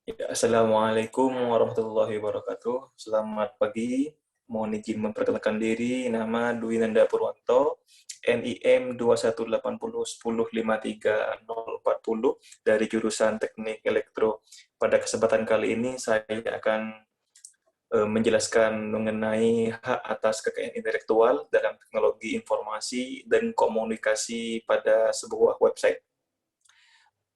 Ya, Assalamualaikum warahmatullahi wabarakatuh. Selamat pagi. Mohon izin memperkenalkan diri. Nama Dwi Nanda Purwanto, NIM 21801015340 dari jurusan Teknik Elektro. Pada kesempatan kali ini saya akan menjelaskan mengenai hak atas kekayaan intelektual dalam teknologi informasi dan komunikasi pada sebuah website.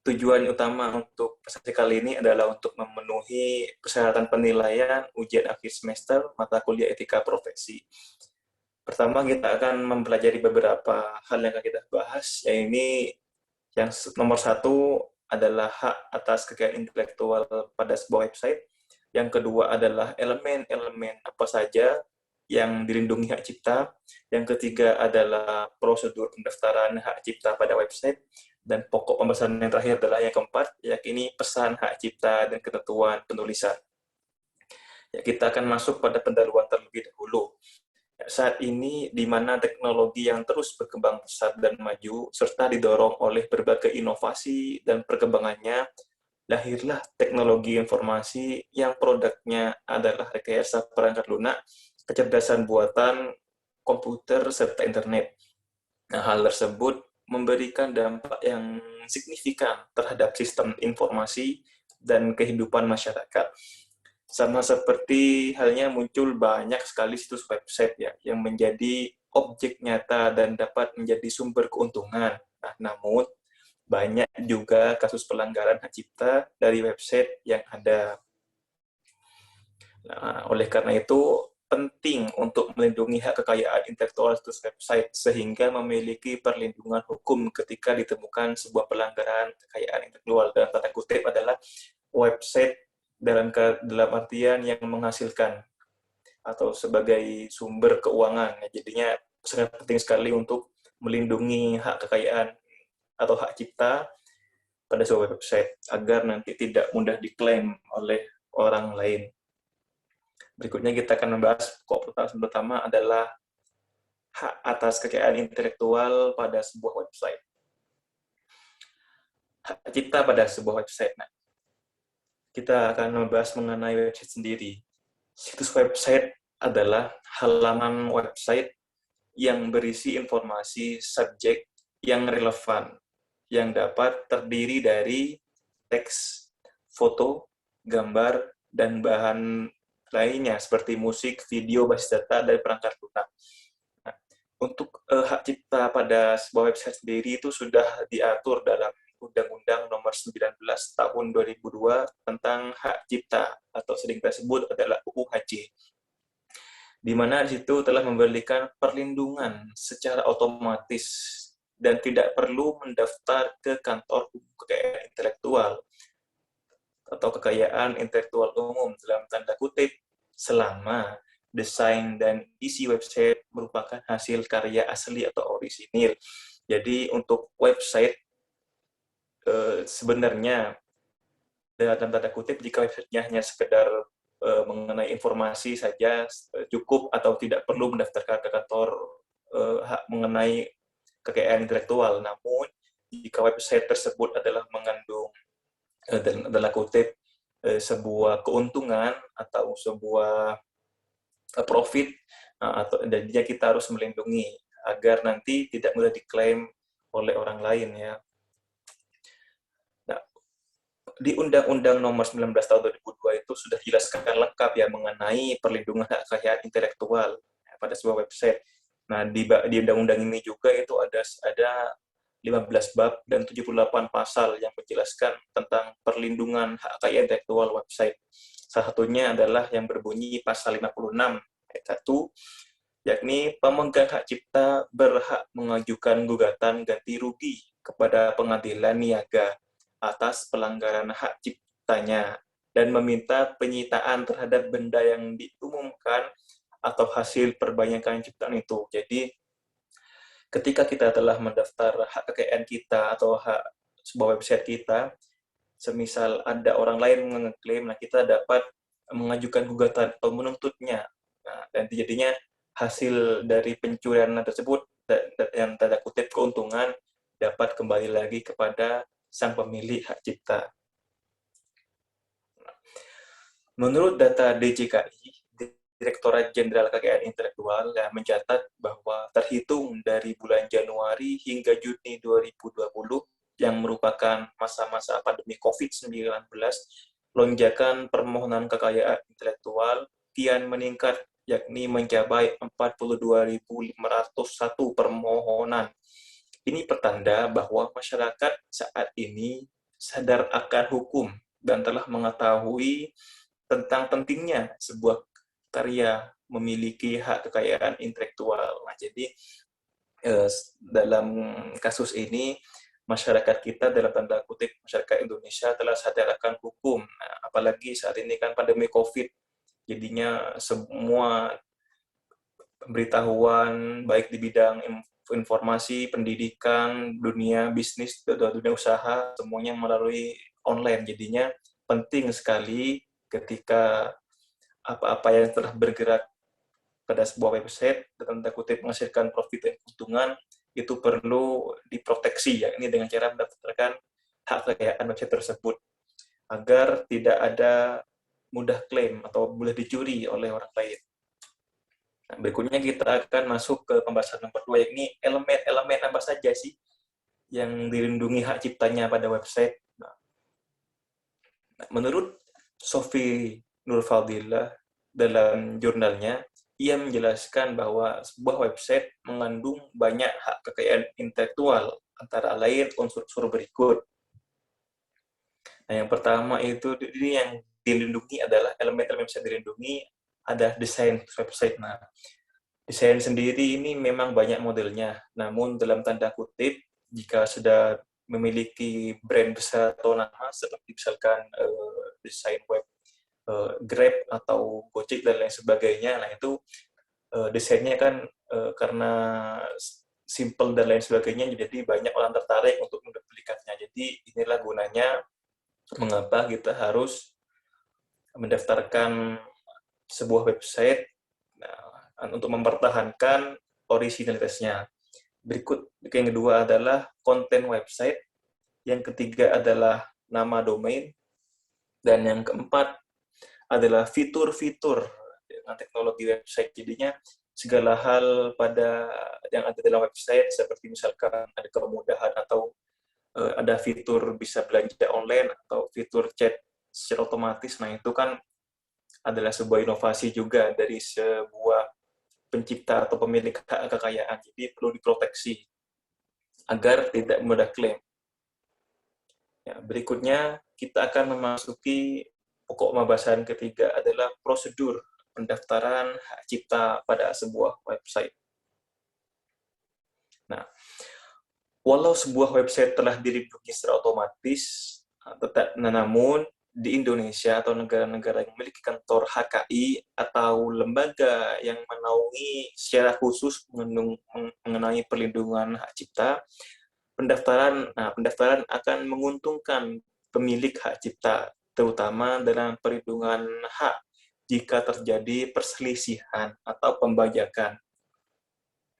Tujuan utama untuk presentasi kali ini adalah untuk memenuhi persyaratan penilaian ujian akhir semester mata kuliah etika profesi. Pertama, kita akan mempelajari beberapa hal yang akan kita bahas, yaitu yang nomor satu adalah hak atas kekayaan intelektual pada sebuah website. Yang kedua adalah elemen-elemen apa saja yang dilindungi hak cipta. Yang ketiga adalah prosedur pendaftaran hak cipta pada website. Dan pokok pembahasan yang terakhir adalah yang keempat, yakni pesan hak cipta dan ketentuan penulisan. Ya, kita akan masuk pada pendahuluan terlebih dahulu. Saat ini, di mana teknologi yang terus berkembang pesat dan maju, serta didorong oleh berbagai inovasi dan perkembangannya, lahirlah teknologi informasi yang produknya adalah rekayasa perangkat lunak, kecerdasan buatan, komputer, serta internet. Nah, hal tersebut memberikan dampak yang signifikan terhadap sistem informasi dan kehidupan masyarakat. Sama seperti halnya muncul banyak sekali situs website ya yang menjadi objek nyata dan dapat menjadi sumber keuntungan. Nah, namun banyak juga kasus pelanggaran hak cipta dari website yang ada. Nah, oleh karena itu penting untuk melindungi hak kekayaan intelektual situs website sehingga memiliki perlindungan hukum ketika ditemukan sebuah pelanggaran kekayaan intelektual. Dalam tanda kutip adalah website dalam artian yang menghasilkan atau sebagai sumber keuangan. Jadinya sangat penting sekali untuk melindungi hak kekayaan atau hak cipta pada sebuah website agar nanti tidak mudah diklaim oleh orang lain. Berikutnya kita akan membahas pokok pertama adalah hak atas kekayaan intelektual pada sebuah website. Hak cipta pada sebuah website. Nah, kita akan membahas mengenai website sendiri. Situs website adalah halaman website yang berisi informasi subjek yang relevan, yang dapat terdiri dari teks, foto, gambar, dan bahan lainnya seperti musik, video, basis data, dan perangkat lunak. Nah, untuk hak cipta pada sebuah website sendiri itu sudah diatur dalam Undang-Undang Nomor 19 Tahun 2002 tentang hak cipta atau sering kita sebut adalah UU HC, di mana di situ telah memberikan perlindungan secara otomatis dan tidak perlu mendaftar ke kantor kekayaan intelektual atau kekayaan intelektual umum dalam tanda kutip selama desain dan isi website merupakan hasil karya asli atau orisinil. Jadi untuk website sebenarnya dalam tanda kutip jika websitenya hanya sekedar mengenai informasi saja cukup atau tidak perlu mendaftarkan ke kantor hak mengenai kekayaan intelektual. Namun jika website tersebut adalah mengandung dalam kutip sebuah keuntungan atau sebuah profit atau jadinya kita harus melindungi agar nanti tidak mudah diklaim oleh orang lain ya. Nah, di Undang-Undang Nomor 19 Tahun 2002 itu sudah dijelaskan lengkap ya mengenai perlindungan hak kekayaan intelektual pada sebuah website. Nah, di undang-undang ini juga itu ada 15 bab dan 78 pasal yang menjelaskan tentang perlindungan hak kekayaan intelektual website. Salah satunya adalah yang berbunyi pasal 56 ayat 1, yakni pemegang hak cipta berhak mengajukan gugatan ganti rugi kepada pengadilan niaga atas pelanggaran hak ciptanya dan meminta penyitaan terhadap benda yang diumumkan atau hasil perbanyakan ciptaan itu. Jadi ketika kita telah mendaftar hak kekayaan kita atau hak sebuah website kita, semisal ada orang lain mengklaim, nah kita dapat mengajukan gugatan atau menuntutnya. Nah, dan jadinya hasil dari pencurian tersebut yang tanda kutip keuntungan dapat kembali lagi kepada sang pemilik hak cipta. Menurut data DJKI, Direktorat Jenderal Kekayaan Intelektual, mencatat bahwa terhitung dari bulan Januari hingga Juni 2020, yang merupakan masa-masa pandemi COVID-19, lonjakan permohonan kekayaan intelektual kian meningkat, yakni mencapai 42.501 permohonan. Ini pertanda bahwa masyarakat saat ini sadar akan hukum dan telah mengetahui tentang pentingnya sebuah karya memiliki hak kekayaan intelektual. Nah, jadi dalam kasus ini masyarakat kita, dalam tanda kutip masyarakat Indonesia, telah sadar akan hukum. Nah, apalagi saat ini kan pandemi COVID, jadinya semua pemberitahuan baik di bidang informasi, pendidikan, dunia bisnis, dunia usaha, semuanya melalui online. Jadinya penting sekali ketika apa-apa yang telah bergerak pada sebuah website, dalam tanda kutip menghasilkan profit dan keuntungan, itu perlu diproteksi, ya ini dengan cara mendaftarkan hak kekayaan website tersebut, agar tidak ada mudah klaim atau mudah dicuri oleh orang lain. Nah, berikutnya kita akan masuk ke pembahasan nomor 2, yakni elemen-elemen apa saja sih yang dilindungi hak ciptanya pada website. Nah, menurut Sophie Nurfadillah dalam jurnalnya, ia menjelaskan bahwa sebuah website mengandung banyak hak kekayaan intelektual, antara lain unsur-unsur berikut. Nah, yang pertama itu ini yang dilindungi adalah elemen-elemen yang dilindungi ada desain website. Nah, desain sendiri ini memang banyak modelnya, namun dalam tanda kutip, jika sudah memiliki brand besar atau nama seperti misalkan desain web Grab atau Gojek dan lain sebagainya, nah itu desainnya kan karena simple dan lain sebagainya, jadi banyak orang tertarik untuk menduplikatnya. Jadi inilah gunanya mengapa kita harus mendaftarkan sebuah website untuk mempertahankan originalitasnya. Berikut yang kedua adalah konten website, yang ketiga adalah nama domain, dan yang keempat adalah fitur-fitur dengan teknologi website. Jadinya segala hal pada yang ada dalam website, seperti misalkan ada kemudahan atau ada fitur bisa belanja online atau fitur chat secara otomatis. Nah, itu kan adalah sebuah inovasi juga dari sebuah pencipta atau pemilik hak kekayaan. Jadi perlu diproteksi agar tidak mudah klaim. Ya, berikutnya kita akan memasuki pokok pembahasan ketiga adalah prosedur pendaftaran hak cipta pada sebuah website. Nah, walau sebuah website telah dilindungi secara otomatis, namun di Indonesia atau negara-negara yang memiliki kantor HKI atau lembaga yang menaungi secara khusus mengenai perlindungan hak cipta, pendaftaran akan menguntungkan pemilik hak cipta, terutama dalam perlindungan hak jika terjadi perselisihan atau pembajakan.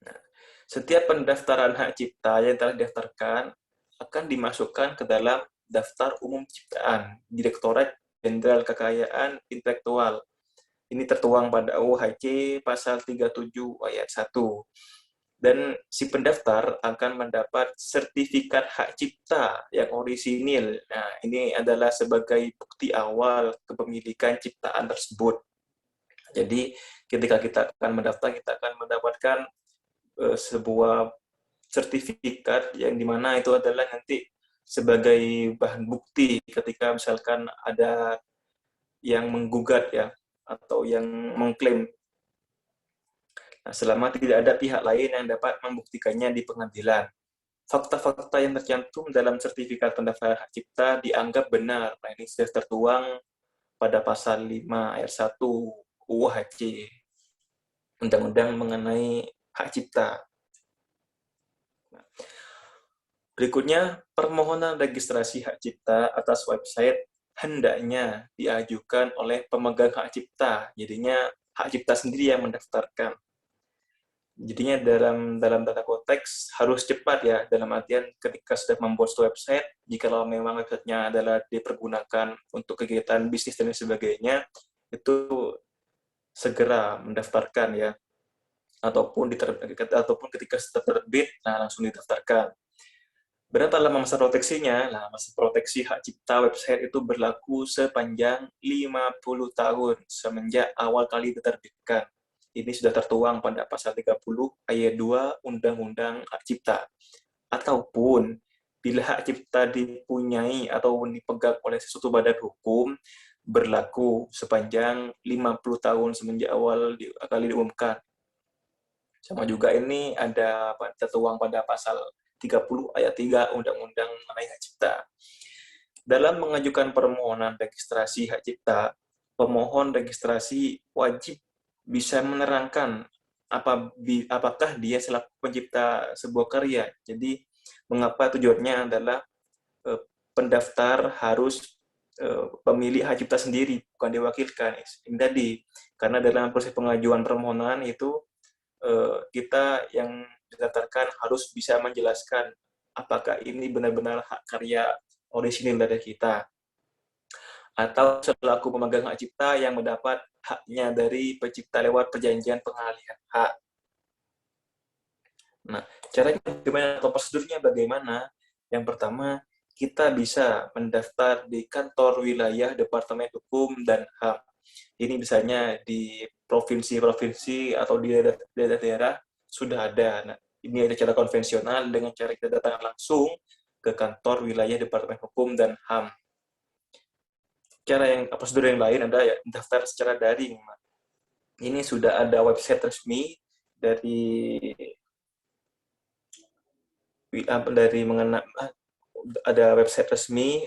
Nah, setiap pendaftaran hak cipta yang telah didaftarkan akan dimasukkan ke dalam daftar umum ciptaan Direktorat Jenderal Kekayaan Intelektual. Ini tertuang pada UU-HC pasal 37 ayat 1. Dan si pendaftar akan mendapat sertifikat hak cipta yang orisinil. Nah, ini adalah sebagai bukti awal kepemilikan ciptaan tersebut. Jadi, ketika kita akan mendaftar, kita akan mendapatkan sebuah sertifikat yang dimana itu adalah nanti sebagai bahan bukti ketika misalkan ada yang menggugat ya atau yang mengklaim. Nah, selama tidak ada pihak lain yang dapat membuktikannya di pengadilan, fakta-fakta yang tercantum dalam sertifikat pendaftaran hak cipta dianggap benar. Nah, ini sudah tertuang pada pasal 5 ayat 1 UU-HC, Undang-Undang mengenai hak cipta. Berikutnya, permohonan registrasi hak cipta atas website hendaknya diajukan oleh pemegang hak cipta. Jadinya hak cipta sendiri yang mendaftarkan. Jadinya dalam data konteks harus cepat ya, dalam artian ketika sudah membuat suatu website, jikalau memang websitenya adalah dipergunakan untuk kegiatan bisnis dan sebagainya, itu segera mendaftarkan ya, ataupun ketika sudah terbit, nah langsung didaftarkan. Berapa lama masa proteksinya? Nah, masa proteksi hak cipta website itu berlaku sepanjang 50 tahun semenjak awal kali diterbitkan. Ini sudah tertuang pada pasal 30 ayat 2 Undang-Undang Hak Cipta. Ataupun bila hak cipta dipunyai atau dipegang oleh sesuatu badan hukum, berlaku sepanjang 50 tahun semenjak awal kali diumumkan. Sama juga ini ada tertuang pada pasal 30 ayat 3 Undang-Undang mengenai hak cipta. Dalam mengajukan permohonan registrasi hak cipta, pemohon registrasi wajib bisa menerangkan apakah dia selaku pencipta sebuah karya. Jadi, mengapa tujuannya adalah pendaftar harus pemilik hak cipta sendiri, bukan diwakilkan. Ini tadi, karena dalam proses pengajuan permohonan itu kita yang didaftarkan harus bisa menjelaskan apakah ini benar-benar hak karya orisinil dari kita, atau selaku pemegang hak cipta yang mendapat haknya dari pencipta lewat perjanjian pengalihan hak. Nah, caranya bagaimana atau prosedurnya bagaimana? Yang pertama, kita bisa mendaftar di kantor wilayah Departemen Hukum dan HAM. Ini misalnya di provinsi-provinsi atau di daerah-daerah sudah ada. Nah, ini ada cara konvensional dengan cara kita datang langsung ke kantor wilayah Departemen Hukum dan HAM. Prosedur yang lain ada ya daftar secara daring. Ini sudah ada website resmi dari ada website resmi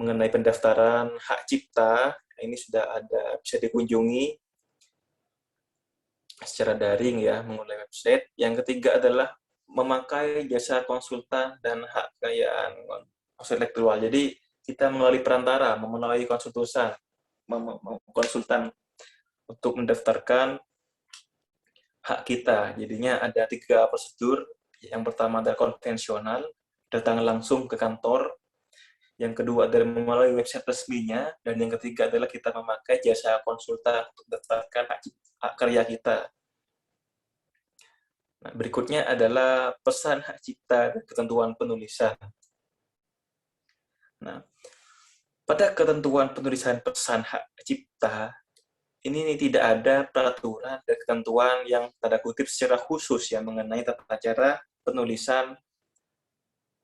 mengenai pendaftaran hak cipta. Ini sudah ada, bisa dikunjungi secara daring ya, melalui website. Yang ketiga adalah memakai jasa konsultan dan hak kekayaan intelektual. Jadi kita melalui perantara, melalui konsultan untuk mendaftarkan hak kita. Jadinya ada 3 prosedur. Yang pertama adalah konvensional, datang langsung ke kantor. Yang kedua adalah melalui website resminya, dan yang ketiga adalah kita memakai jasa konsultan untuk mendaftarkan hak karya kita. Nah, berikutnya adalah pesan hak cipta dan ketentuan penulisan. Nah, pada ketentuan penulisan pesan hak cipta, ini tidak ada peraturan dan ketentuan yang tanda kutip secara khusus yang mengenai tata cara penulisan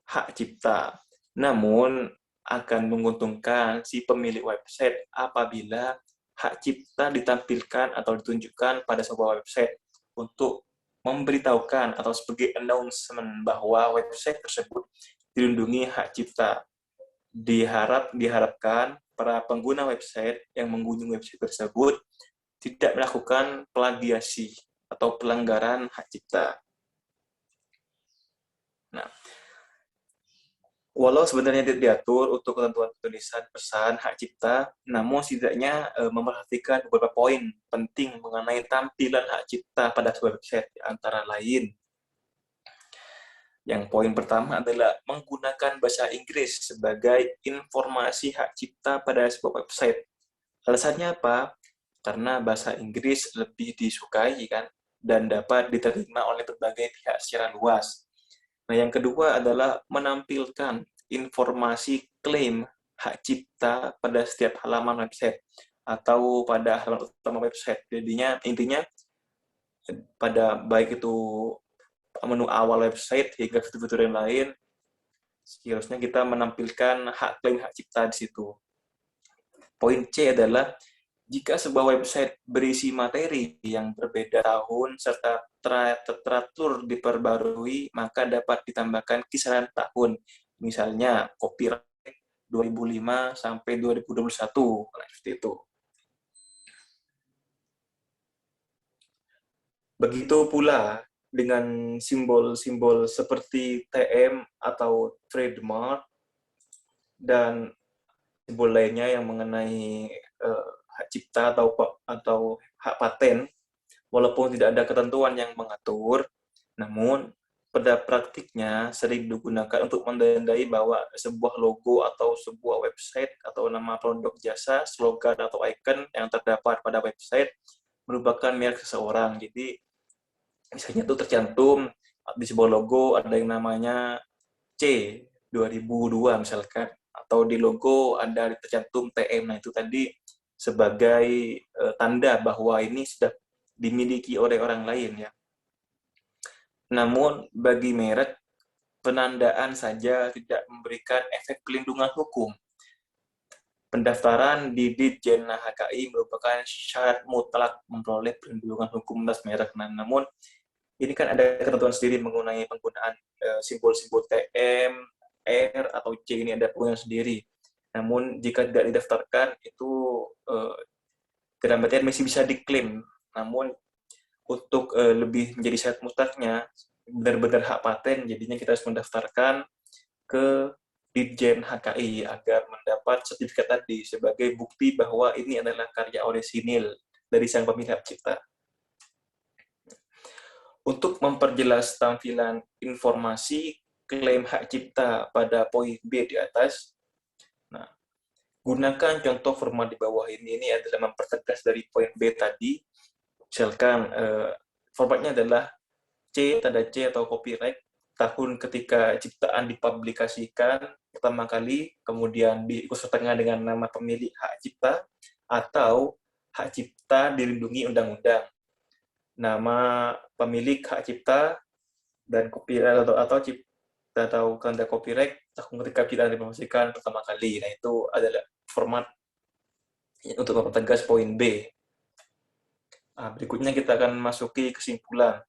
hak cipta. Namun, akan menguntungkan si pemilik website apabila hak cipta ditampilkan atau ditunjukkan pada sebuah website untuk memberitahukan atau sebagai announcement bahwa website tersebut dilindungi hak cipta. Diharapkan para pengguna website yang mengunjungi website tersebut tidak melakukan plagiasi atau pelanggaran hak cipta. Nah, walau sebenarnya tidak diatur untuk ketentuan tulisan pesan hak cipta, namun setidaknya memperhatikan beberapa poin penting mengenai tampilan hak cipta pada sebuah website, antara lain. Yang poin pertama adalah menggunakan bahasa Inggris sebagai informasi hak cipta pada sebuah website. Alasannya apa? Karena bahasa Inggris lebih disukai kan, dan dapat diterima oleh berbagai pihak secara luas. Nah, yang kedua adalah menampilkan informasi klaim hak cipta pada setiap halaman website atau pada halaman utama website. Jadinya intinya pada baik itu menu awal website hingga fitur-fitur yang lain, seharusnya kita menampilkan hak klaim hak cipta di situ. Poin C adalah jika sebuah website berisi materi yang berbeda tahun serta teratur diperbarui, maka dapat ditambahkan kisaran tahun. Misalnya copyright 2005 sampai 2021, seperti itu. Begitu pula dengan simbol-simbol seperti TM atau trademark dan simbol lainnya yang mengenai hak cipta atau hak paten. Walaupun tidak ada ketentuan yang mengatur, namun pada praktiknya sering digunakan untuk menandai bahwa sebuah logo atau sebuah website atau nama produk jasa, slogan atau icon yang terdapat pada website merupakan merek seseorang. Jadi misalnya itu tercantum di sebuah logo ada yang namanya C 2002 misalkan, atau di logo ada tercantum TM. Nah itu tadi sebagai tanda bahwa ini sudah dimiliki oleh orang lain ya. Namun bagi merek, penandaan saja tidak memberikan efek pelindungan hukum. Pendaftaran di Ditjen HKI merupakan syarat mutlak memperoleh perlindungan hukum atas merek. Nah, namun ini kan ada ketentuan sendiri mengenai penggunaan simbol-simbol TM, R, atau C, ini ada penggunaan sendiri. Namun jika tidak didaftarkan itu dalam artian masih bisa diklaim. Namun untuk lebih menjadi syarat mutlaknya benar-benar hak paten, jadinya kita harus mendaftarkan ke Ditjen HKI agar mendapat sertifikat tadi sebagai bukti bahwa ini adalah karya orisinil dari sang pemilik hak cipta. Untuk memperjelas tampilan informasi klaim hak cipta pada poin B di atas, nah, gunakan contoh format di bawah ini. Ini adalah mempertegas dari poin B tadi. Misalkan formatnya adalah C, tanda C atau copyright, tahun ketika ciptaan dipublikasikan pertama kali, kemudian diikut tengah dengan nama pemilik hak cipta, atau hak cipta dilindungi undang-undang. Nama pemilik hak cipta dan copyright atau cipta atau tanda copyright tahun ketika ciptaan dipublikasikan pertama kali. Nah, itu adalah format untuk mempertegas poin B. Nah, berikutnya kita akan masuki kesimpulan.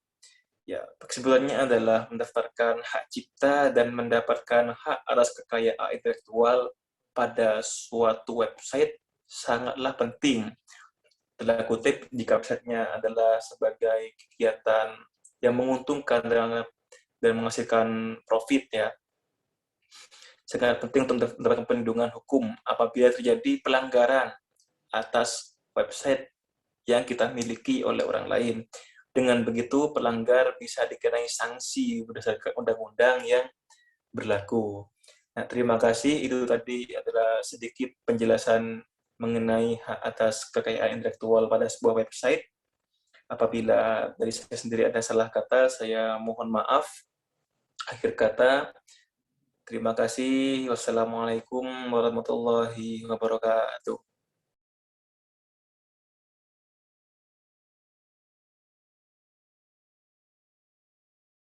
Ya, kesimpulannya adalah mendaftarkan hak cipta dan mendapatkan hak atas kekayaan intelektual pada suatu website sangatlah penting. Dalam kutip, jika websitenya adalah sebagai kegiatan yang menguntungkan dan menghasilkan profit ya, sangat penting untuk mendapatkan perlindungan hukum apabila terjadi pelanggaran atas website yang kita miliki oleh orang lain. Dengan begitu, pelanggar bisa dikenai sanksi berdasarkan undang-undang yang berlaku. Nah, terima kasih. Itu tadi adalah sedikit penjelasan mengenai hak atas kekayaan intelektual pada sebuah website. Apabila dari saya sendiri ada salah kata, saya mohon maaf. Akhir kata, terima kasih. Wassalamualaikum warahmatullahi wabarakatuh.